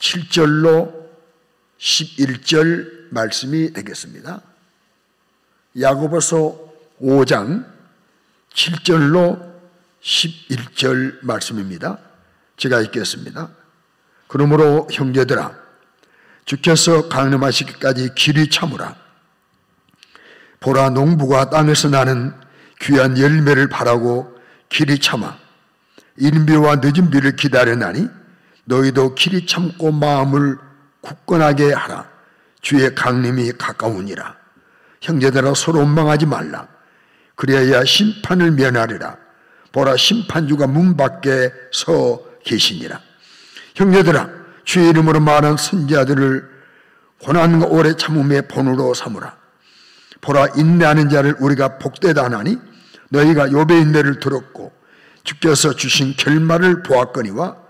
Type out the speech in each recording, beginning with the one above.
7절로 11절 말씀이 되겠습니다. 야고보서 5장 7절로 11절 말씀입니다. 제가 읽겠습니다. 그러므로 형제들아, 주께서 강림하시기까지 길이 참으라. 보라, 농부가 땅에서 나는 귀한 열매를 바라고 길이 참아 이른 비와 늦은 비를 기다리나니 너희도 길이 참고 마음을 굳건하게 하라. 주의 강림이 가까우니라. 형제들아, 서로 원망하지 말라. 그래야 심판을 면하리라. 보라, 심판주가 문 밖에 서 계시니라. 형제들아, 주의 이름으로 말한 선지자들을 고난과 오래 참음의 본으로 삼으라. 보라, 인내하는 자를 우리가 복되다 하나니 너희가 욥의 인내를 들었고 주께서 주신 결말을 보았거니와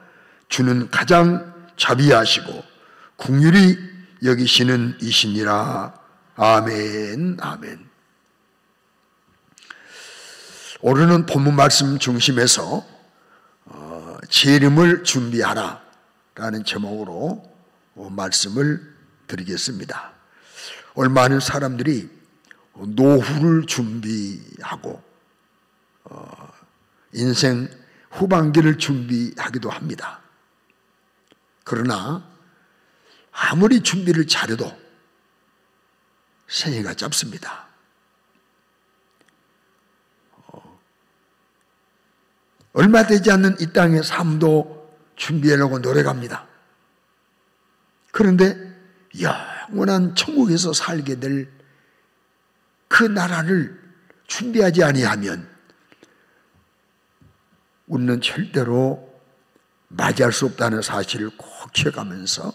주는 가장 자비하시고 긍휼히 여기시는 이시니라. 아멘. 아멘. 오늘은 본문 말씀 중심에서 재림을 준비하라 라는 제목으로 말씀을 드리겠습니다. 오늘 많은 사람들이 노후를 준비하고 인생 후반기를 준비하기도 합니다. 그러나 아무리 준비를 잘해도 생애가 짧습니다. 얼마 되지 않는 이 땅의 삶도 준비하려고 노력합니다. 그런데 영원한 천국에서 살게 될 그 나라를 준비하지 아니하면 우리는 절대로 맞이할 수 없다는 사실을 꼭 기억하면서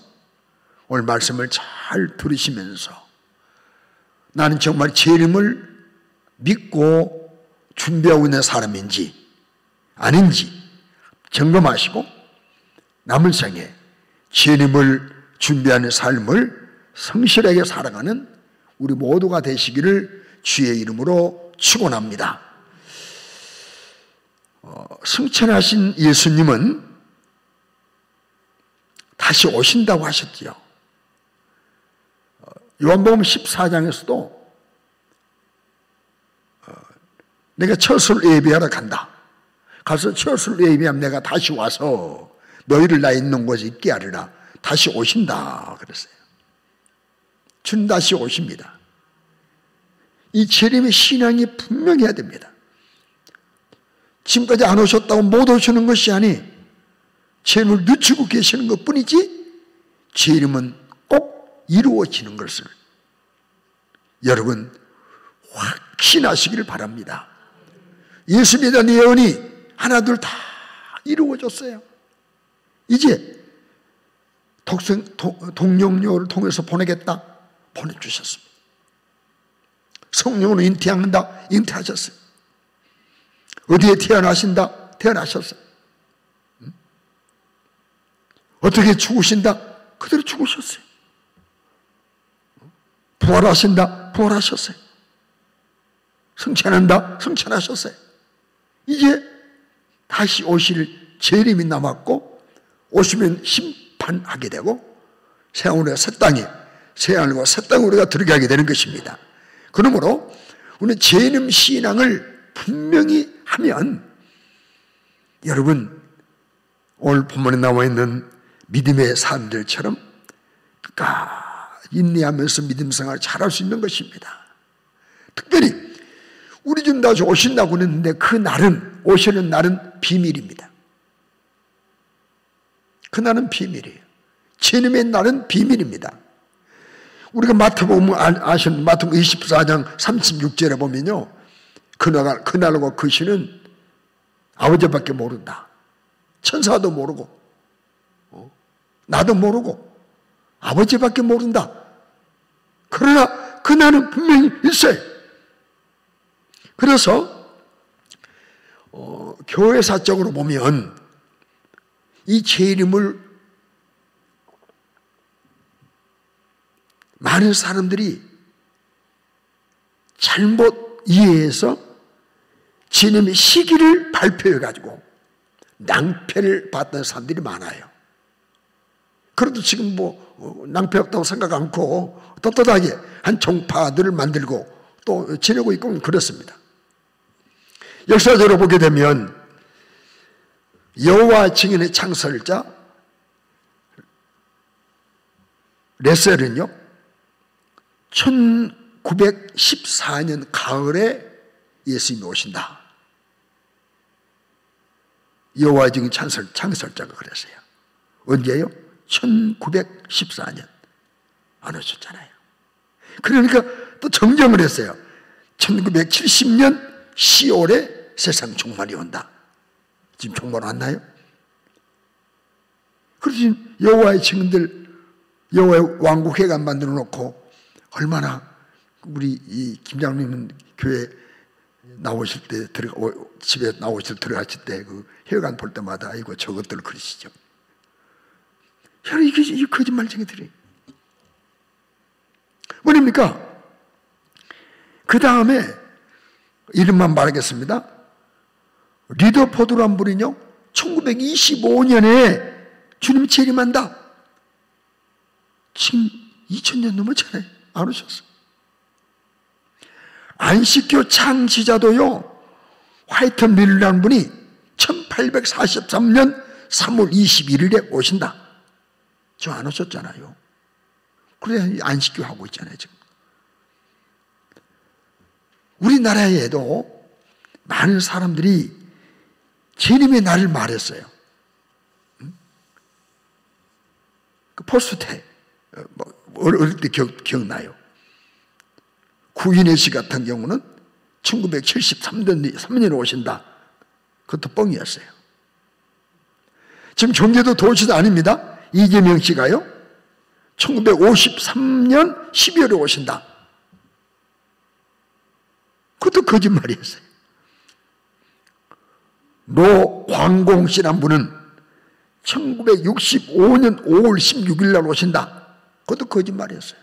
오늘 말씀을 잘 들으시면서 나는 정말 재림을 믿고 준비하고 있는 사람인지 아닌지 점검하시고 남은 생에 재림을 준비하는 삶을 성실하게 살아가는 우리 모두가 되시기를 주의 이름으로 축원합니다. 승천하신 예수님은 다시 오신다고 하셨지요. 요한복음 14장에서도 내가 처술 예비하러 간다. 가서 처술 예비하면 내가 다시 와서 너희를 나 있는 곳에 있게 하리라. 다시 오신다 그랬어요. 주는 다시 오십니다. 이 재림의 신앙이 분명해야 됩니다. 지금까지 안 오셨다고 못 오시는 것이 아니 재림을 늦추고 계시는 것뿐이지 재림은 꼭 이루어지는 것을 여러분 확신하시기를 바랍니다. 예수님에 대한 예언이 하나둘 다 이루어졌어요. 이제 동령료를 통해서 보내겠다 보내주셨습니다. 성령으로 잉태한다 잉태하셨어요. 어디에 태어나신다 태어나셨어요. 어떻게 죽으신다 그대로 죽으셨어요. 부활하신다 부활하셨어요. 승천한다 승천하셨어요. 이제 다시 오실 재림이 남았고 오시면 심판하게 되고 새하늘과 새 땅에 새하늘과 새 땅에 우리가 들어가게 되는 것입니다. 그러므로 우리는 재림 신앙을 분명히 하면 여러분 오늘 본문에 나와 있는 믿음의 사람들처럼 끝까지 인내하면서 믿음 생활을 잘할 수 있는 것입니다. 특별히 우리 좀 다시 오신다고 그랬는데 그 날은 오시는 날은 비밀입니다. 그 날은 비밀이에요. 재림의 날은 비밀입니다. 우리가 마태복음 아시는 마태복음 24장 36절에 보면요. 그날과 그 시는 아버지밖에 모른다. 천사도 모르고 나도 모르고 아버지밖에 모른다. 그러나 그날은 분명히 있어요. 그래서 교회사적으로 보면 이 재림을 많은 사람들이 잘못 이해해서 재림의 시기를 발표해가지고 낭패를 봤던 사람들이 많아요. 그래도 지금 낭패 없다고 생각 않고 떳떳하게 한 종파들을 만들고 또 지내고 있고 그렇습니다. 역사적으로 보게 되면 여호와 증인의 창설자 레셀은요 1914년 가을에 예수님이 오신다. 여호와 증인 창설자가 그랬어요. 언제요? 1914년 안 오셨잖아요. 그러니까 또 정정을 했어요. 1970년 10월에 세상 종말이 온다. 지금 종말 왔나요? 그래서 지금 여호와의 증인들, 여호와의 왕국회관 만들어 놓고 얼마나 우리 이 김장님은 교회 나오실 때 집에 나오실 때 들어가실 때 그 회관 볼 때마다 이거 저것들 그러시죠. 이게 거짓말쟁이들이 뭐입니까? 그 다음에 이름만 말하겠습니다. 리더포드란 분이요 1925년에 주님 재림한다. 지금 2000년 넘었잖아요. 안 오셨어. 안식교 창시자도요 화이트 밀이라는 분이 1843년 3월 21일에 오신다. 저 안 오셨잖아요. 그래 안식교 하고 있잖아요 지금. 우리나라에도 많은 사람들이 재림의 날을 말했어요. 그 포스테 어릴 때 기억나요. 구인혜 씨 같은 경우는 1973년에 오신다. 그것도 뻥이었어요. 지금 경기도 도시도 아닙니다. 이재명 씨가요 1953년 12월에 오신다. 그것도 거짓말이었어요. 노광공 씨란 분은 1965년 5월 16일 날 오신다. 그것도 거짓말이었어요.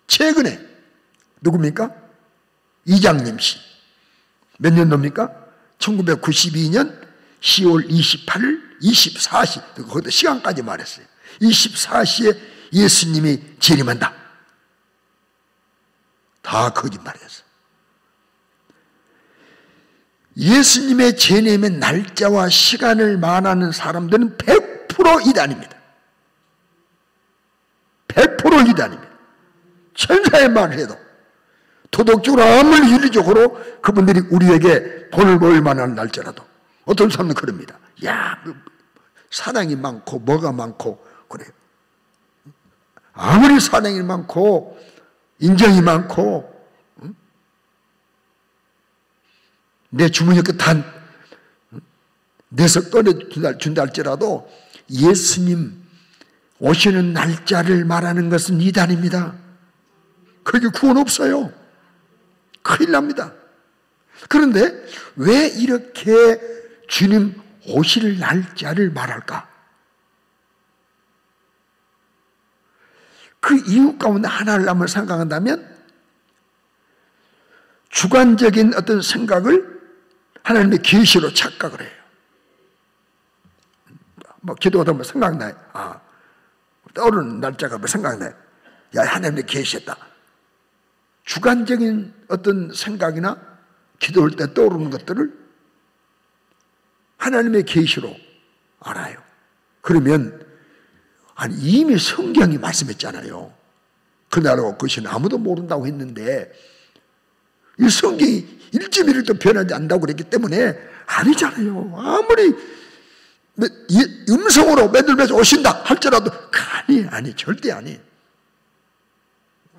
최근에 누굽니까? 이장님 씨. 몇 년도입니까? 1992년 10월 28일 24시, 거기다 시간까지 말했어요. 24시에 예수님이 재림한다. 다 거짓말이었어요. 예수님의 재림의 날짜와 시간을 말하는 사람들은 100% 이단입니다. 100% 이단입니다. 천사의 말을 해도 도덕적으로 아무리 윤리적으로 그분들이 우리에게 본을 보일 만한 날짜라도 어떤 사람은 그럽니다. 야, 사랑이 많고 뭐가 많고 그래요. 아무리 사랑이 많고 인정이 많고 내 주머니 끝한 내서 꺼내준다 할지라도 예수님 오시는 날짜를 말하는 것은 이단입니다. 그게 구원 없어요. 큰일 납니다. 그런데 왜 이렇게 주님 오실 날짜를 말할까? 그 이유 가운데 하나를 한번 생각한다면 주관적인 어떤 생각을 하나님의 계시로 착각을 해요. 기도하다 보면 생각나요. 떠오르는 날짜가 생각나요. 야, 하나님의 계시했다. 주관적인 어떤 생각이나 기도할 때 떠오르는 것들을 하나님의 계시로 알아요. 그러면 이미 성경이 말씀했잖아요. 그날하고 그 시는 아무도 모른다고 했는데 이 성경이 1.1도 변하지 않는다고 그랬기 때문에 아니잖아요. 아무리 음성으로 맨들면서 오신다 할지라도 아니 절대 아니.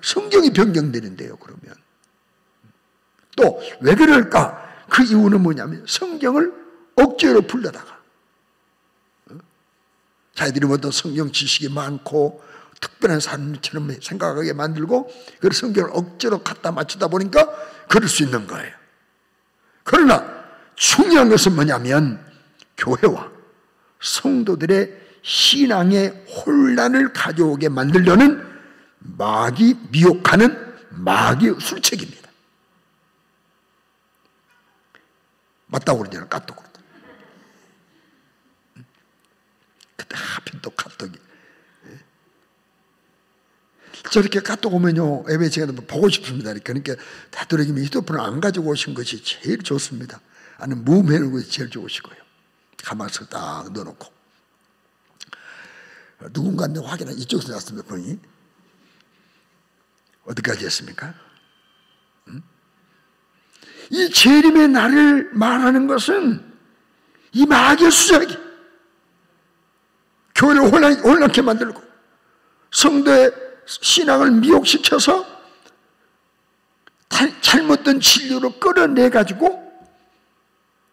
성경이 변경되는데요. 그러면 또 왜 그럴까? 그 이유는 뭐냐면 성경을 억지로 불러다가 자기들이 어떤 성경 지식이 많고 특별한 사람처럼 생각하게 만들고 그 성경을 억지로 갖다 맞추다 보니까 그럴 수 있는 거예요. 그러나 중요한 것은 뭐냐면 교회와 성도들의 신앙의 혼란을 가져오게 만들려는 마귀 미혹하는 마귀 술책입니다. 맞다고 그러잖아요. 까또 그러다. 그때 하필 카톡이. 저렇게 카톡 오면요, 예배 시간에 보고 싶습니다. 그러니까 되도록이면 휴대폰을 안 가지고 오신 것이 제일 좋습니다. 아니면 무음해놓은 것이 제일 좋으시고요. 가만히 딱 넣어놓고. 누군가한테 확인한 이쪽에서 났습니다. 본인이. 어디까지 했습니까? 이 재림의 날을 말하는 것은 이 마귀의 수작이 교회를 혼란케 만들고 성도의 신앙을 미혹시켜서 잘못된 진리로 끌어내가지고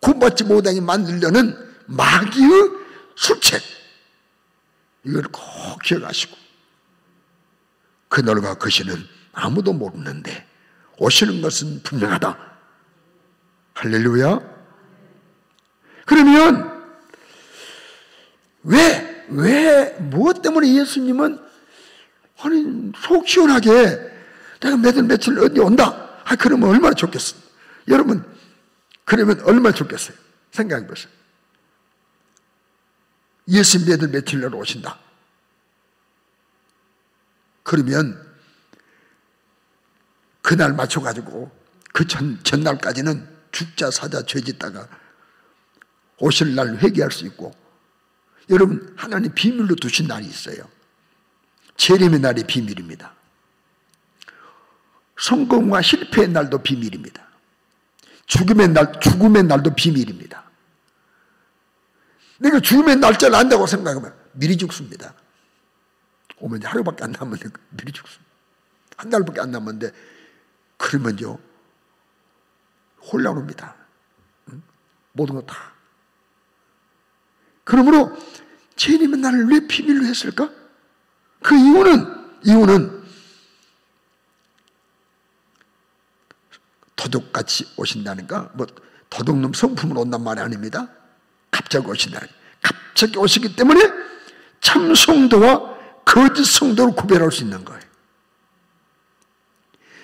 구원받지 못하게 만들려는 마귀의 술책, 이걸 꼭 기억하시고, 그날과 그 시는 아무도 모르는데 오시는 것은 분명하다. 할렐루야. 그러면 무엇 때문에 예수님은 아니 속 시원하게 내가 며칠 어디 온다, 그러면 얼마나 좋겠어. 여러분, 그러면 얼마나 좋겠어요. 생각해 보세요. 예수님 며칠 내로 오신다. 그러면 그날 맞춰가지고 그 전날까지는 죽자 사자 죄짓다가 오실 날 회개할 수 있고, 여러분 하나님 비밀로 두신 날이 있어요. 재림의 날이 비밀입니다. 성공과 실패의 날도 비밀입니다. 죽음의 날도 비밀입니다. 내가 죽음의 날짜를 안다고 생각하면 미리 죽습니다. 오면 하루밖에 안 남았는데 미리 죽습니다. 한 달밖에 안 남았는데 그러면요 혼란합니다. 모든 거 다. 그러므로 재림의 날을 왜 비밀로 했을까? 그 이유는 도둑같이 오신다니까, 도둑놈 성품으로 온단 말이 아닙니다. 갑자기 오신다. 갑자기 오시기 때문에 참 성도와 거짓 성도를 구별할 수 있는 거예요.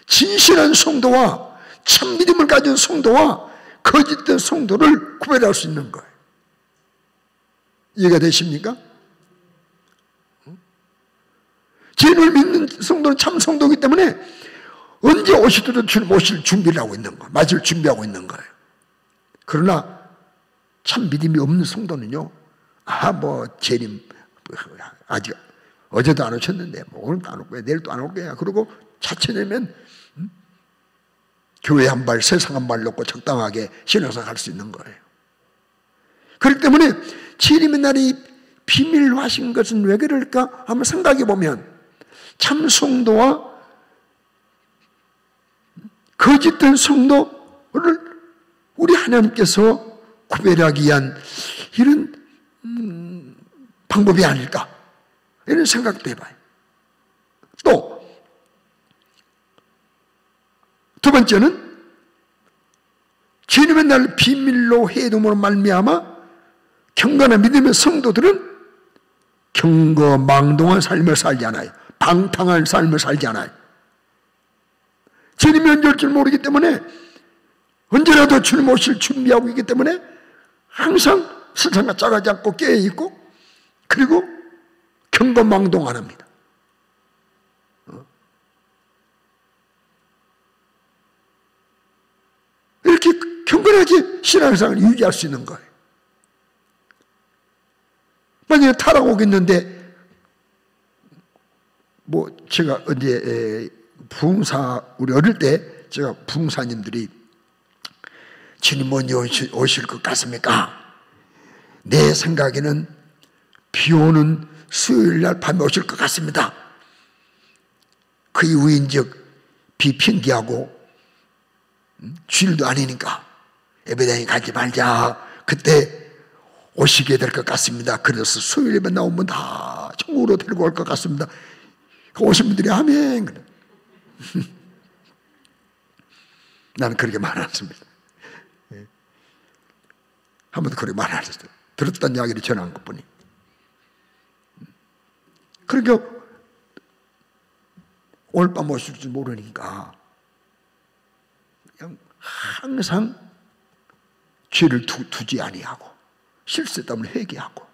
진실한 성도와 참 믿음을 가진 성도와 거짓된 성도를 구별할 수 있는 거예요. 이해가 되십니까? 주님을 믿는 성도는 참 성도이기 때문에 언제 오시더라도 주님 오실 준비를 하고 있는 거예요. 맞을 준비하고 있는 거예요. 그러나 참 믿음이 없는 성도는요, 재림 아직 어제도 안 오셨는데 오늘도 안 올 거야, 내일도 안 올 거야, 그러고 자체내면 교회 한 발, 세상 한 발 놓고 적당하게 신앙생활 할 수 있는 거예요. 그렇기 때문에 재림의 날이 비밀로 하신 것은 왜 그럴까 한번 생각해 보면, 참 성도와 거짓된 성도를 우리 하나님께서 구별하기 위한 이런 방법이 아닐까, 이런 생각도 해봐요. 또 두 번째는 주님의 날 비밀로 해둠으로 말미암아 경건한 믿음의 성도들은 경거망동한 삶을 살지 않아요. 방탕한 삶을 살지 않아요. 주님이 언제 올 줄 모르기 때문에 언제라도 주님 오실 준비하고 있기 때문에 항상 세상과 짜가지 않고 깨어있고, 그리고 경거망동 안 합니다. 이렇게 경건하게 신앙생활을 유지할 수 있는 거예요. 만약에 타락 오겠는데, 제가 언제 부흥사, 우리 어릴 때 제가 부흥사님들이 주님 언제 오실 것 같습니까? 내 생각에는 비 오는 수요일 날 밤에 오실 것 같습니다. 그 이후인즉 비 핑계하고 주일도 아니니까 예배당에 가지 말자. 그때 오시게 될 것 같습니다. 그래서 수요일 예배 나오면 다 천국으로 데리고 올 것 같습니다. 오신 분들이 아멘. 나는 그렇게 말 안 했습니다. 한 번도 그렇게 말 안 했어요. 들었던 이야기를 전한 것뿐이. 그러니까 오늘 밤 오실 줄 모르니까 그냥 항상 죄를 두지 아니하고 실수 때문에 회개하고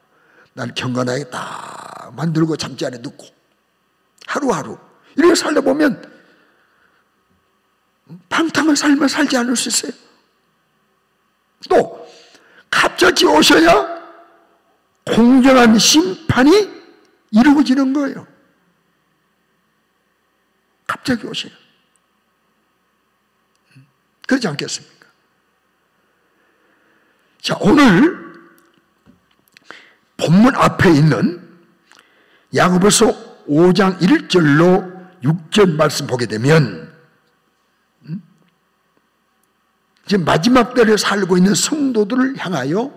난 경건하겠다 만들고 잠자리에 넣고 하루하루 이렇게 살다 보면 방탕한 삶을 살지 않을 수 있어요. 또 갑자기 오셔야 공정한 심판이 이루어지는 거예요. 갑자기 오셔야. 그렇지 않겠습니까? 자, 오늘 본문 앞에 있는 야고보서 5장 1절로 6절 말씀 보게 되면 지금 마지막 때를 살고 있는 성도들을 향하여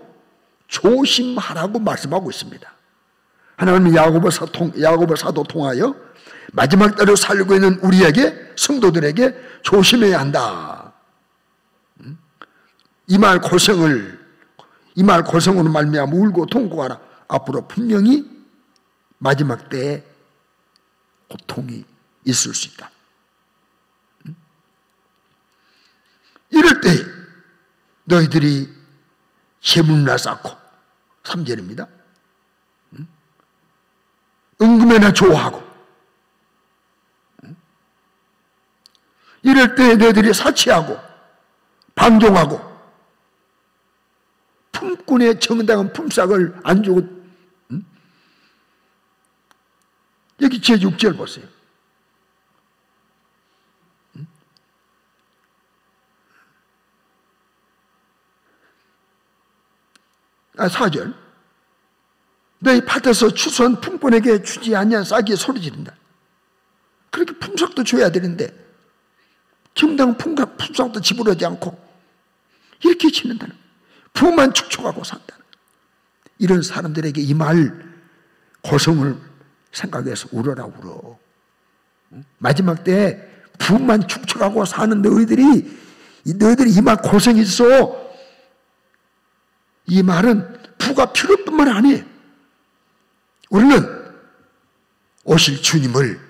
조심하라고 말씀하고 있습니다. 하나님은 야고보 사도 통하여 마지막 때를 살고 있는 우리에게, 성도들에게 조심해야 한다. 이 말 고생으로 말미암아 울고 통곡하라. 앞으로 분명히 마지막 때에 고통이 있을 수 있다. 이럴 때 너희들이 재물이나 쌓고 3절입니다. 은금이나 좋아하고 이럴 때 너희들이 사치하고 방종하고 품꾼의 정당한 품삯을 안 주고 여기 제6절 보세요. 4절 너희 밭에서 추수한 품꾼에게 주지 아니한 싹이 소리 지른다. 그렇게 품삯도 줘야 되는데 정당 품삯도 지불하지 않고 이렇게 지낸다는, 부만 축축하고 산다는, 이런 사람들에게 이 말 고성을 생각해서 울어라 울어. 마지막 때 부만 축축하고 사는 너희들이 이 말 고생이 있어. 이 말은 부가 필요할 뿐만 아니에요. 우리는 오실 주님을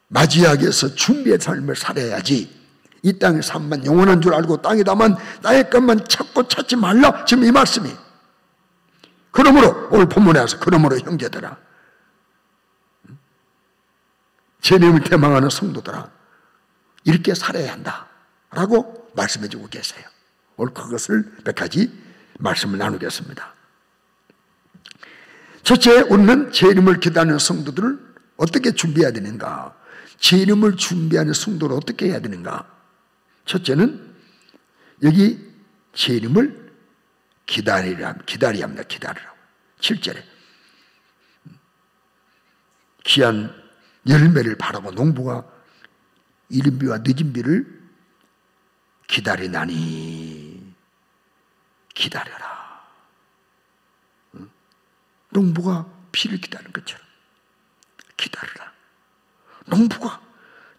맞이하기 위해서 준비의 삶을 살아야지. 이 땅의 삶만 영원한 줄 알고 땅에다만 나의 것만 찾고 찾지 말라. 지금 이 말씀이. 그러므로 오늘 본문에 와서 그러므로 형제들아, 주님을 대망하는 성도들아, 이렇게 살아야 한다 라고 말씀해 주고 계세요. 오늘 그것을 몇 가지 말씀을 나누겠습니다. 첫째, 우리는 제 이름을 기다리는 성도들을 어떻게 준비해야 되는가? 제 이름을 준비하는 성도를 어떻게 해야 되는가? 첫째는 여기 제 이름을 기다려야 합니다. 기다리라고. 7절에 귀한 열매를 바라고 농부가 이른 비와 늦은 비를 기다리나니 기다려라. 농부가 비를 기다리는 것처럼 기다려라. 농부가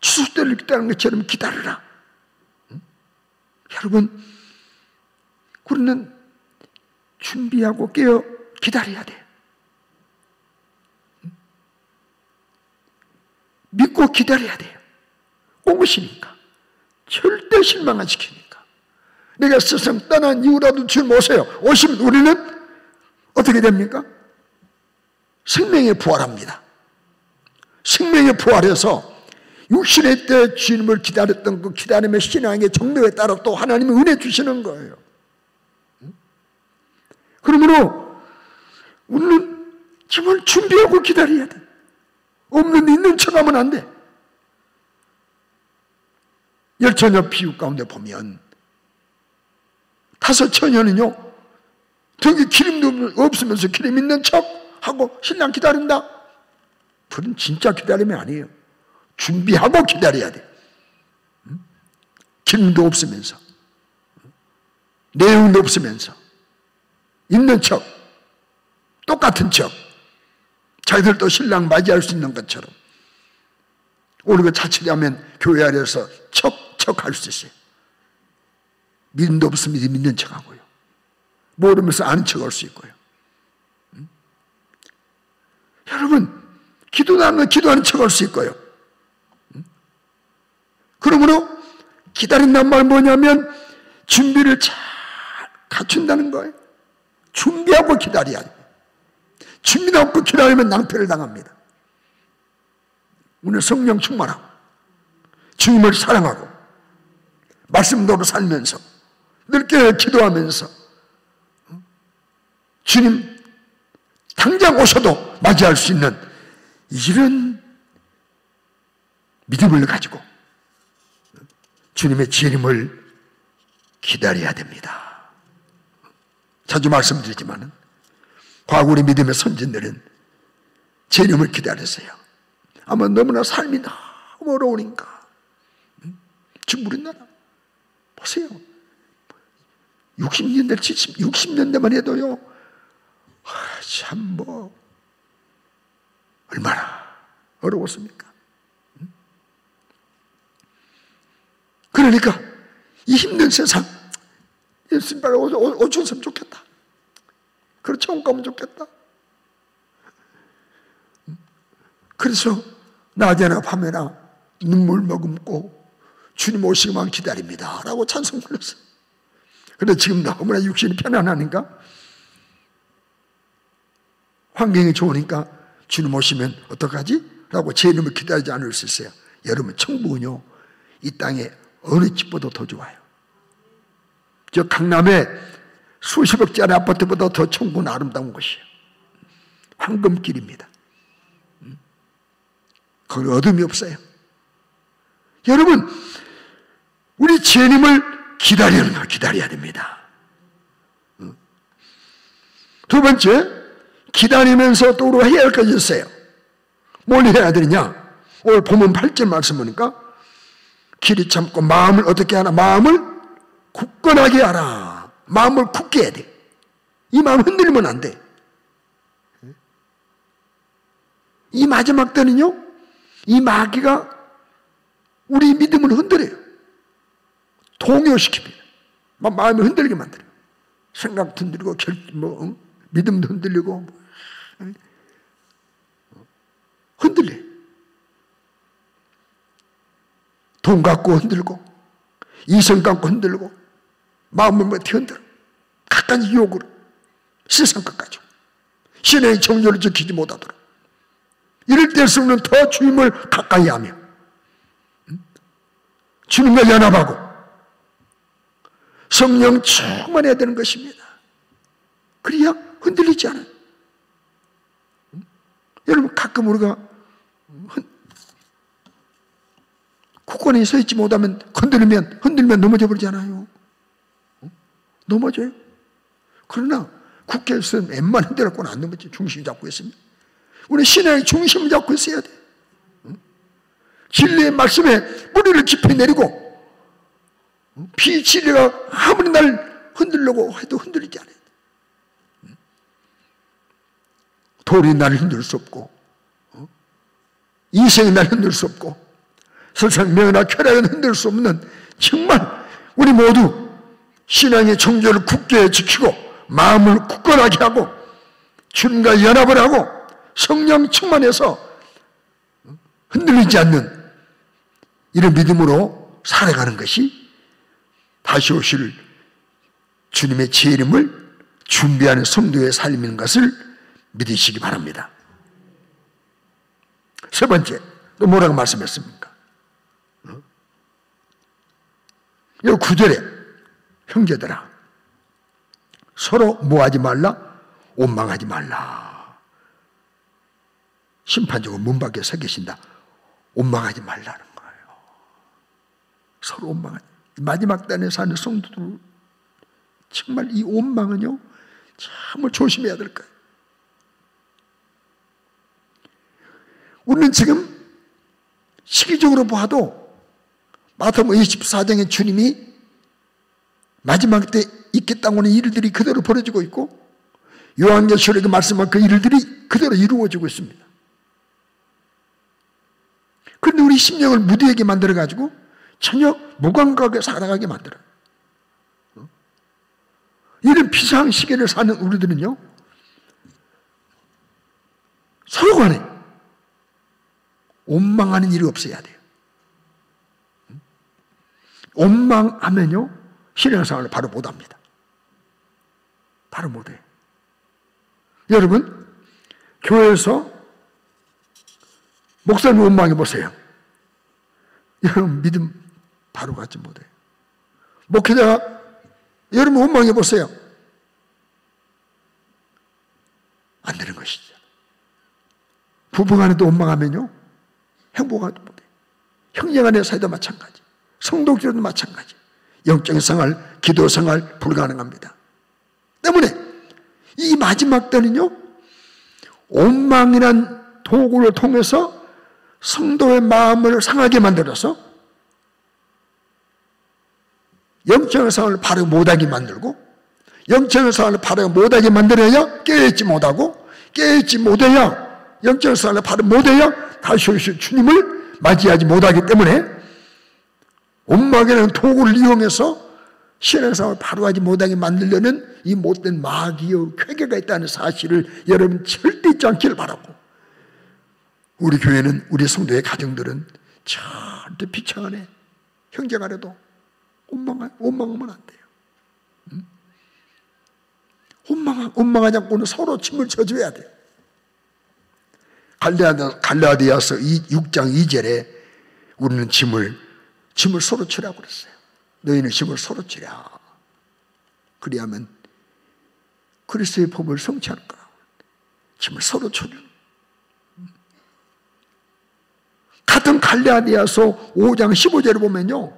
추수 때를 기다리는 것처럼 기다려라. 여러분, 우리는 준비하고 깨어 기다려야 돼요. 믿고 기다려야 돼요. 오시니까. 절대 실망 안 시키니까. 내가 세상 떠난 이후라도 주님 오세요. 오시면 우리는 어떻게 됩니까? 생명에 부활합니다. 생명에 부활해서 육신의 때 주님을 기다렸던 그 기다림의 신앙의 정도에 따라 또 하나님이 은혜 주시는 거예요. 그러므로 우리는 정말 준비하고 기다려야 돼. 없는 있는 척하면 안 돼. 열처녀 비유 가운데 보면 5 처녀는요, 저기 기름도 없으면서 기름 있는 척하고 신랑 기다린다. 그건 진짜 기다림이 아니에요. 준비하고 기다려야 돼. 기름도 없으면서, 내용도 없으면서, 있는 척, 똑같은 척, 자기들도 신랑 맞이할 수 있는 것처럼. 우리가 자칫하면 교회 안에서 척할 수 있어요. 믿음도 없으면 믿는 척하고요. 모르면서 아는 척할 수 있고요. 여러분, 기도도 안 하면 기도하는 척할 수 있고요. 그러므로 기다린다는 말 뭐냐면 준비를 잘 갖춘다는 거예요. 준비하고 기다려야 돼요. 주님 없고 기다리면 낭패를 당합니다. 우리는 성령 충만하고 주님을 사랑하고 말씀대로 살면서 늘 기도하면서 주님 당장 오셔도 맞이할 수 있는 이런 믿음을 가지고 주님의 재림을 기다려야 됩니다. 자주 말씀드리지만 과거 우리 믿음의 선진들은 재림을 기다렸어요. 아마 너무나 삶이 너무 어려우니까. 지금 우리나라 보세요. 60년대, 60년대만 해도요. 참 얼마나 어려웠습니까? 그러니까 이 힘든 세상 예수님 빨리 오셨으면 좋겠다. 그렇지 않으면 좋겠다. 그래서 낮에나 밤에나 눈물 머금고 주님 오시기만 기다립니다 라고 찬송 불렀어요. 그런데 지금 너무나 육신이 편안하니까 환경이 좋으니까 주님 오시면 어떡하지? 라고 제 이름을 기다리지 않을 수 있어요. 여러분 천국은요 이 땅에 어느 집보다 더 좋아요. 저 강남에 수십억짜리 아파트보다 더 천국은 아름다운 곳이에요. 황금길입니다. 거기 어둠이 없어요. 여러분 우리 주님을 기다려야 됩니다. 두 번째 기다리면서 또 우리가 해야 할 것이 있어요. 뭘 해야 되느냐? 오늘 본문 8절 말씀 보니까 길이 참고 마음을 어떻게 하나? 마음을 굳건하게 하라. 마음을 굳게 해야 돼. 이 마음 흔들리면 안 돼. 이 마지막 때는요, 이 마귀가 우리 믿음을 흔들어요. 동요시킵니다. 마음을 흔들리게 만들어요. 생각도 흔들리고, 믿음도 흔들리고, 흔들려요. 돈 갖고 흔들고, 이성 갖고 흔들고, 마음을 어떻게 흔들어? 각가지 유혹으로, 세상 것까지. 신의 정조를 지키지 못하도록. 이럴 때일수록은 더 주님을 가까이 하며, 주님과 연합하고, 성령 충만해야 되는 것입니다. 그래야 흔들리지 않아요. 여러분, 가끔 우리가 굳건히 서 있지 못하면 흔들면 넘어져 버리잖아요. 넘어져요. 그러나 굳게 있으면 웬만 흔들었고는 안 넘어져. 중심 잡고 있으면. 우리 신앙의 중심을 잡고 있어야 돼. 진리의 말씀에 머리를 깊이 내리고 비진리가 아무리 날 흔들려고 해도 흔들리지 않아요. 돌이 나를 흔들 수 없고 이생이 나를 흔들 수 없고 세상 명예나 쾌락은 흔들 수 없는 정말 우리 모두 신앙의 정조를 굳게 지키고 마음을 굳건하게 하고 주님과 연합을 하고 성령 충만해서 흔들리지 않는 이런 믿음으로 살아가는 것이 다시 오실 주님의 재림을 준비하는 성도의 삶인 것을 믿으시기 바랍니다. 세 번째, 또 뭐라고 말씀했습니까? 이 9절에 형제들아 서로 뭐하지 말라? 원망하지 말라. 심판적으로 문 밖에 서 계신다. 원망하지 말라는 거예요. 서로 원망하지. 마지막 단에 사는 성도들 정말 이 원망은요 정말 조심해야 될 거예요. 우리는 지금 시기적으로 봐도 마태복음 24장에 주님이 마지막 때 있겠다고 하는 일들이 그대로 벌어지고 있고 요한계시록에 말씀한 그 일들이 그대로 이루어지고 있습니다. 그런데 우리 심령을 무디하게 만들어가지고 전혀 무감각하게 살아가게 만들어요. 이런 비상한 시기를 사는 우리들은요 서로 간에 원망하는 일이 없어야 돼요. 원망하면요 신앙생활을 바로 못합니다. 바로 못해요. 여러분 교회에서 목사님 원망해 보세요. 여러분 믿음 바로 갖지 못해요. 목회자가 여러분 원망해 보세요. 안 되는 것이죠. 부부간에도 원망하면요 행복하지 못해요. 형제간의 사이도 마찬가지, 성도끼리도 마찬가지. 영적인 생활, 기도 생활 불가능합니다. 때문에 이 마지막 때는요 원망이란 도구를 통해서 성도의 마음을 상하게 만들어서 영적인 생활을 바로 못하게 만들고, 영적인 생활을 바로 못하게 만들어야 깨어있지 못하고, 깨어있지 못해야 영적인 생활을 바로 못해야 다시 오실 주님을 맞이하지 못하기 때문에 원망이라는 도구를 이용해서 신앙생활을 바로 하지 못하게 만들려는 이 못된 마귀의 쾌계가 있다는 사실을 여러분 절대 잊지 않기를 바라고, 우리 교회는, 우리 성도의 가정들은 절대 비참하네. 형제간에도 원망하면 안 돼요. 원망하지 않고는 서로 침을 져줘야 돼요. 갈라디아서 6장 2절에 우리는 짐을 서로 치라고 그랬어요. 너희는 짐을 서로 치라. 그리하면 그리스도의 법을 성취할 거라. 짐을 서로 쳐주는. 같은 갈라디아서 5장 15절을 보면요,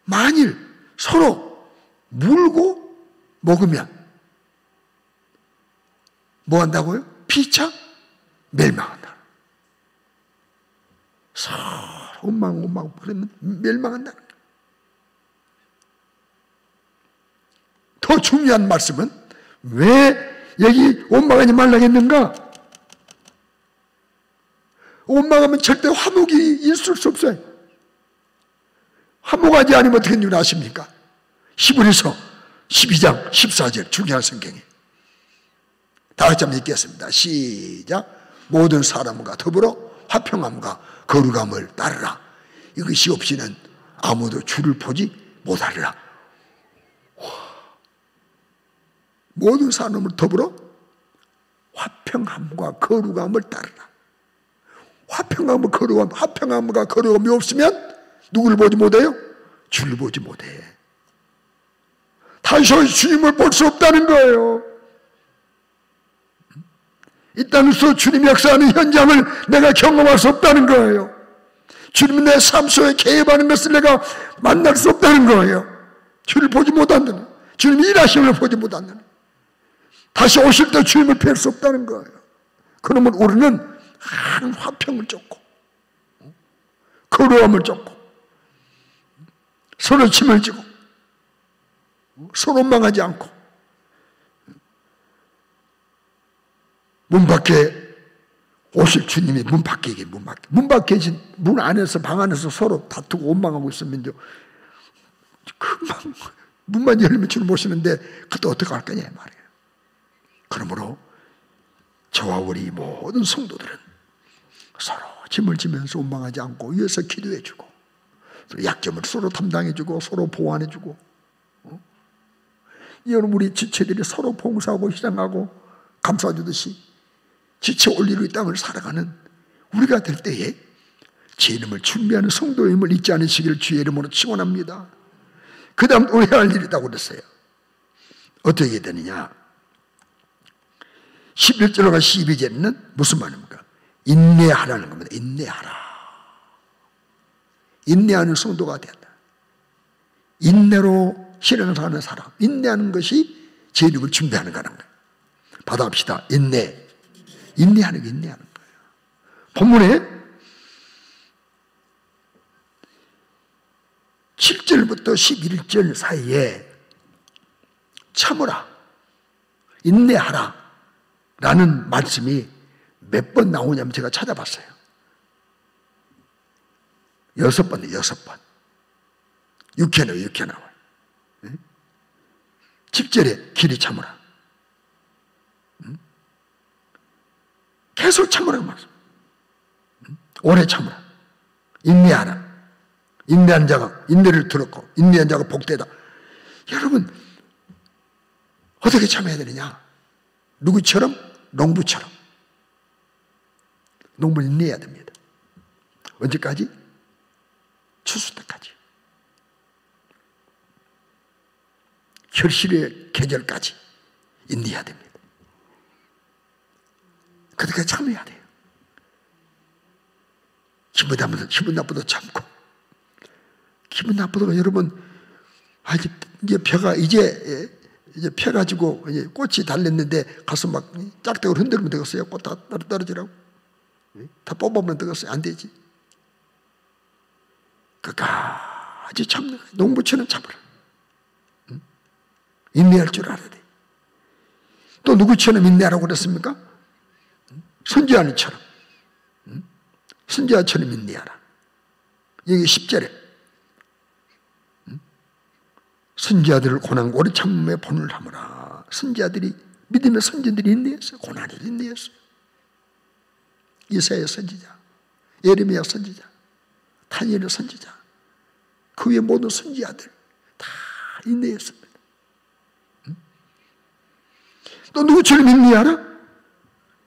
만일 서로 물고 먹으면 뭐 한다고요? 피차 멸망한다. 서로 원망 그러면 멸망한다. 더 중요한 말씀은 왜 여기 원망하지 말라고 했는가? 원망하면 절대 화목이 있을 수 없어요. 화목하지 않으면 어떻게 줄 아십니까? 히브리서 12장 14절 중요한 성경에 다 같이 한번 읽겠습니다. 시작. 모든 사람과 더불어 화평함과 거룩함을 따르라. 이것이 없이는 아무도 주를 보지 못하리라. 모든 사람을 더불어 화평함과 거룩함을 따르라. 화평함과 거룩함이 없으면 누구를 보지 못해요? 주를 보지 못해. 다시 주님을 볼 수 없다는 거예요. 이 땅에서 주님이 역사하는 현장을 내가 경험할 수 없다는 거예요. 주님이 내 삶 속에 개입하는 것을 내가 만날 수 없다는 거예요. 주를 보지 못한다는, 주님이 일하심을 보지 못한다는, 다시 오실 때 주님을 뵐 수 없다는 거예요. 그러면 우리는 한 화평을 쫓고 거룩함을 쫓고 서로 침을 지고 서로 원망하지 않고 문 밖에 오실 주님이 문 밖에 계신 문 안에서 방 안에서 서로 다투고 원망하고 있으면 금방 문만 열면 주님 오시는데 그때 어떻게 할 거냐 말이에요. 그러므로 저와 우리 모든 성도들은 서로 짐을 지면서 원망하지 않고 위에서 기도해주고 약점을 서로 담당해주고 서로 보완해주고, 여러분 우리 지체들이 서로 봉사하고 희생하고 감싸주듯이 지체 올리로 이 땅을 살아가는 우리가 될 때에 제 이름을 준비하는 성도의 힘을 잊지 않으시기를 주의 이름으로 축원합니다. 그 다음 또 해야 할 일이 있다고 그랬어요. 어떻게 되느냐? 11절과 12절에는 무슨 말입니까? 인내하라는 겁니다. 인내하는 성도가 된다. 인내로 실행하는 사람, 인내하는 것이 제 이름을 준비하는 거라는 거예요. 받아봅시다. 인내하는 거예요. 본문에 7절부터 11절 사이에 참으라, 인내하라 라는 말씀이 몇 번 나오냐면 제가 찾아봤어요. 6번이에요. 6번. 6회 나와요. 10절에 길이 참으라. 계속 참으라고 말씀. 오래 참으라. 인내하라. 인내한 자가 인내를 들었고 인내한 자가 복되다. 여러분 어떻게 참아야 되느냐? 누구처럼? 농부처럼. 농부는 인내해야 됩니다. 언제까지? 추수 때까지. 결실의 계절까지 인내해야 됩니다. 그때까지 참아야 돼요. 기분 나쁘도 참고. 기분 나쁘다가 여러분, 이제 벼가 이제 펴가지고 이제 꽃이 달렸는데 가서 막 짝대기로 흔들면 되겠어요? 꽃 다 떨어지라고? 다 뽑아보면 되겠어요? 안 되지. 끝까지 참는 거예요. 농부처럼 참으라. 인내할 줄 알아야 돼. 또 누구처럼 인내하라고 그랬습니까? 선지자처럼. 선지자처럼 인내하라. 여기 10절에 선지자들을 고난 오래 참음에 본을 하므라. 선지자들이, 믿음의 선지자들이 인내했어요. 고난에 인내했어요. 이사야 선지자, 예레미야 선지자, 다니엘 선지자, 그 위에 모든 선지자들 다 인내했습니다. 또 누구처럼 인내하라?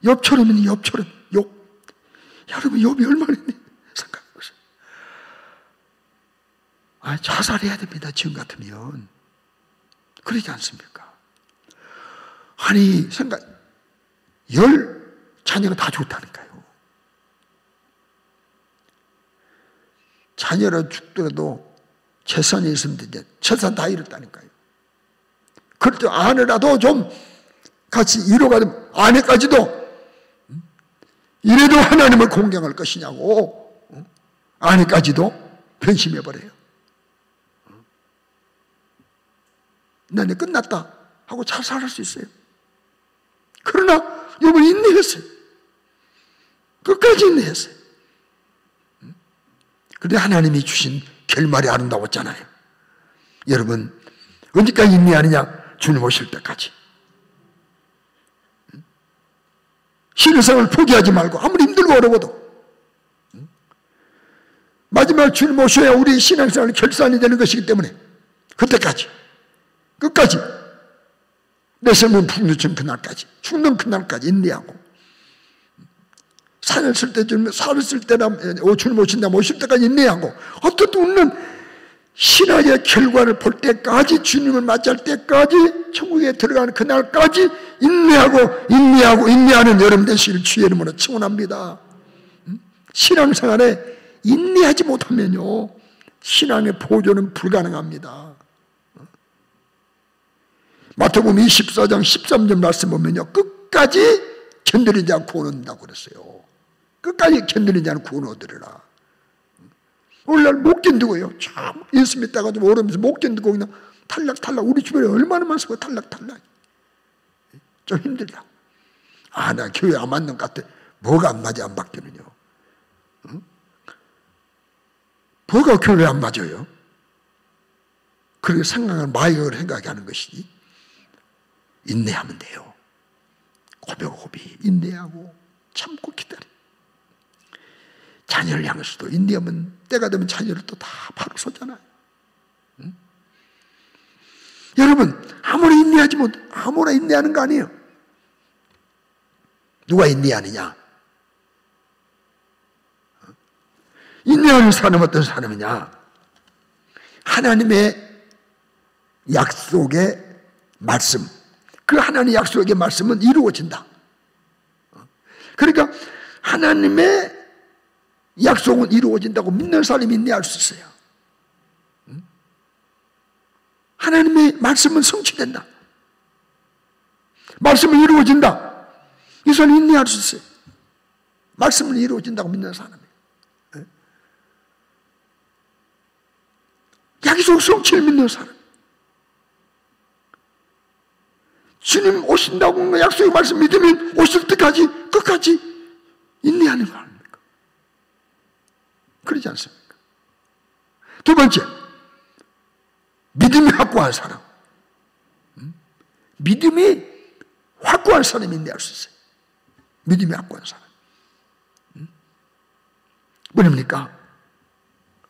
욥처럼 있는 욥처럼. 욥. 여러분, 욥이 얼마나 있네. 생각해보세요. 자살해야 됩니다. 지금 같으면. 그러지 않습니까? 아니, 자녀가 다 좋다니까요. 자녀를 죽더라도 재산이 있으면 이제 재산 다 잃었다니까요. 그럴 때 아내라도 좀 같이 위로가 되면 아내까지도 이래도 하나님을 공경할 것이냐고 아내까지도 변심해버려요. 나는 끝났다 하고 잘 살 수 있어요. 그러나 욥은 인내했어요. 끝까지 인내했어요. 그런데 하나님이 주신 결말이 아름다웠잖아요. 여러분, 언제까지 인내하느냐? 주님 오실 때까지. 신앙생활을 포기하지 말고 아무리 힘들고 어려워도 마지막 주님 오셔야 우리 신앙생활이 결산이 되는 것이기 때문에 그때까지 끝까지 내 삶은 풍요점 그날까지 죽는 그날까지 인내하고 산을 쓸 때 주님 살을 쓸 때나 주님 오신다 오실 때까지 인내하고 어떻든 우리는 신앙의 결과를 볼 때까지 주님을 맞이할 때까지 천국에 들어가는 그날까지 인내하는 여러분 되시길 주의 이름으로 축원합니다. 신앙생활에 인내하지 못하면요 신앙의 보존은 불가능합니다. 마태복음 24장 13절 말씀 보면요 끝까지 견디는 자 구원 얻는다고 그랬어요. 끝까지 견디는 자는 구원 얻으리라. 오늘날 못 견디고요. 참 예수 믿다가 좀 오르면서 못 견디고 그냥 탈락 우리 주변에 얼마나 많습니까? 탈락 좀 힘들다. 나 교회 안 맞는 것 같아. 뭐가 안 맞아 안 바뀌느냐. 뭐가 교회 안 맞아요? 그렇게 마이각을 생각하는 것이지. 인내하면 돼요. 고백고비 인내하고 참고 기다려. 자녀를 향해서도 인내하면 때가 되면 자녀를 또 다 바로 쏘잖아요. 여러분 아무나 인내하는 거 아니에요. 누가 인내하느냐? 인내하는 사람은 어떤 사람이냐? 하나님의 약속의 말씀, 그 하나님의 약속의 말씀은 이루어진다. 그러니까 하나님의 약속은 이루어진다고 믿는 사람이 인내할 수 있어요. 하나님의 말씀은 성취된다. 말씀은 이루어진다. 이 사람이 인내할 수 있어요. 말씀은 이루어진다고 믿는 사람이에요. 약속 성취를 믿는 사람. 주님 오신다고 약속의 말씀 믿으면 오실 때까지 끝까지 인내하는 거 아닙니까? 그러지 않습니까? 두 번째, 믿음이 확고한 사람. 믿음이 확고한 사람이 인내할 수 있어요. 믿음이 확고한 사람. 뭐입니까?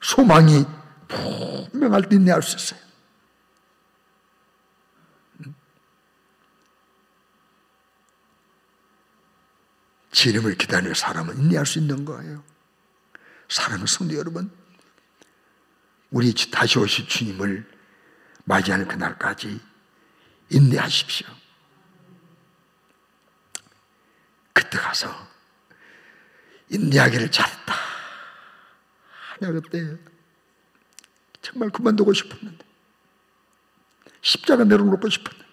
소망이 분명할 때 인내할 수 있어요. 주님을 기다리는 사람은 인내할 수 있는 거예요. 사랑하는 성도 여러분, 우리 다시 오실 주님을 맞이하는 그날까지 인내하십시오. 그때 가서 인내하기를 잘했다. 내가 그때 정말 그만두고 싶었는데, 십자가 내려놓고 싶었는데,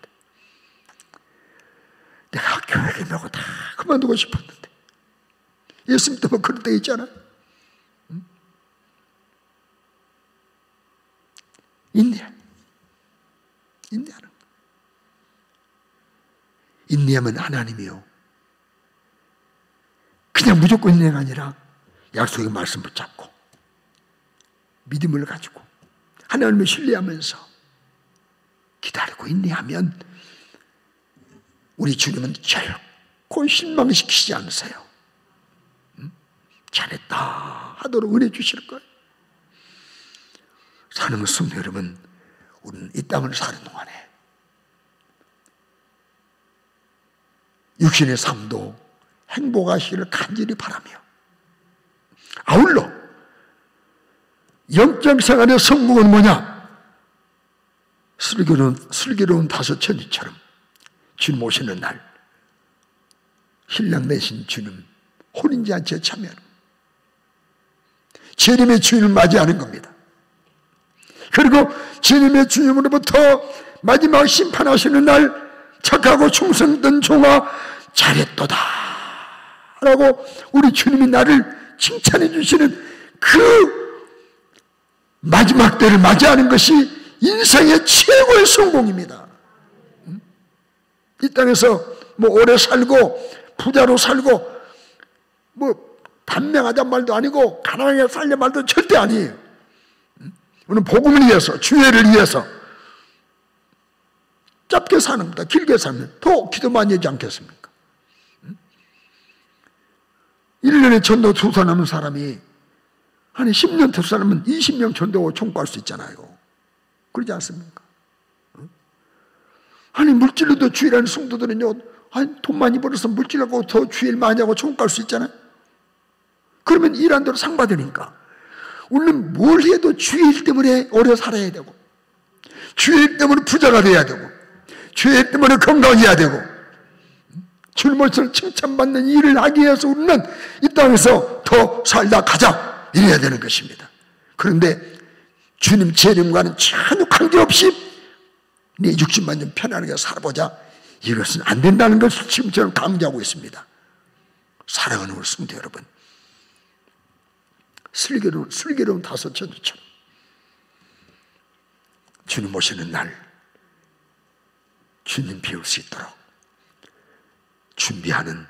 내가 교회를 나고 다 그만두고 싶었는데, 예수님 때문에 그럴 때 있잖아. 인내하는 거. 인내하면 하나님이요, 그냥 무조건 인내가 아니라 약속의 말씀 붙잡고 믿음을 가지고 하나님을 신뢰하면서 기다리고 인내하면 우리 주님은 결코 실망시키지 않으세요. 잘했다 하도록 은혜 주실 거예요. 사는 성도 여러분, 우리는 이 땅을 사는 동안에 육신의 삶도 행복하시기를 간절히 바라며, 아울러 영적 생활의 성공은 뭐냐? 슬기로운 다섯 처녀처럼 주님 오시는 날 신랑 내신 주님 혼인잔치에 참여하는, 주님의 주인을 맞이하는 겁니다. 그리고 주님의 주님으로부터 마지막 심판하시는 날 착하고 충성된 종아 잘했도다 라고 우리 주님이 나를 칭찬해 주시는 그 마지막 때를 맞이하는 것이 인생의 최고의 성공입니다. 이 땅에서 뭐 오래 살고 부자로 살고 뭐 단명하단 말도 아니고 가난하게 살려 말도 절대 아니에요. 우리는 복음을 위해서, 주의를 위해서 짧게 사는 것보다 길게 살면 더 기도 많이 하지 않겠습니까? 1년에 전도 투사하는 사람이 한 10년 투사하면 20명 전도 총구할 수 있잖아요. 그러지 않습니까? 아니 물질로도 주일하는 성도들은요, 아니 돈 많이 벌어서 물질하고 더 주일 많이 하고 총구할 수 있잖아요. 그러면 일한 대로 상 받으니까 우리는 뭘 해도 주일 때문에 오래 살아야 되고, 주일 때문에 부자가 돼야 되고, 주일 때문에 건강해야 되고, 주님을 칭찬받는 일을 하기 위해서 우리는 이 땅에서 더 살다 가자 이래야 되는 것입니다. 그런데 주님 재림과는 전혀 관계없이 내 육신만 좀 편안하게 살아보자, 이것은 안 된다는 것을 지금 저는 강조하고 있습니다. 사랑하는 우리 성도 여러분, 슬기로운 다섯 처녀처럼 주님 오시는 날 주님 비울 수 있도록 준비하는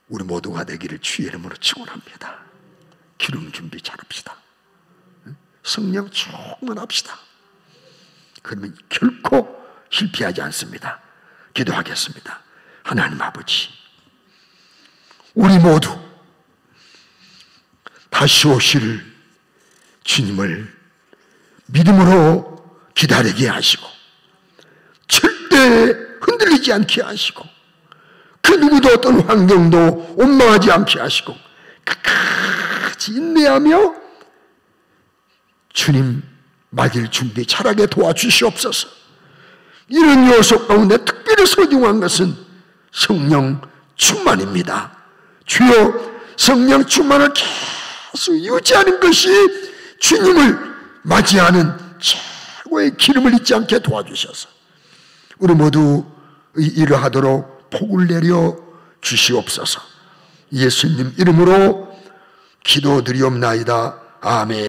우리 모두가 되기를 주의 이름으로 축원합니다. 기름 준비 잘합시다. 성령 충만합시다. 그러면 결코 실패하지 않습니다. 기도하겠습니다. 하나님 아버지, 우리 모두 다시 오실 주님을 믿음으로 기다리게 하시고 절대 흔들리지 않게 하시고 그 누구도 어떤 환경도 원망하지 않게 하시고 끝까지 인내하며 주님 맞을 준비 잘하게 도와주시옵소서. 이런 요소 가운데 특별히 소중한 것은 성령 충만입니다. 주여, 성령 충만을 계속 유지하는 것이 주님을 맞이하는 최고의 기름을 잊지 않게 도와주셔서 우리 모두 일을 하도록 복을 내려 주시옵소서. 예수님 이름으로 기도드리옵나이다. 아멘.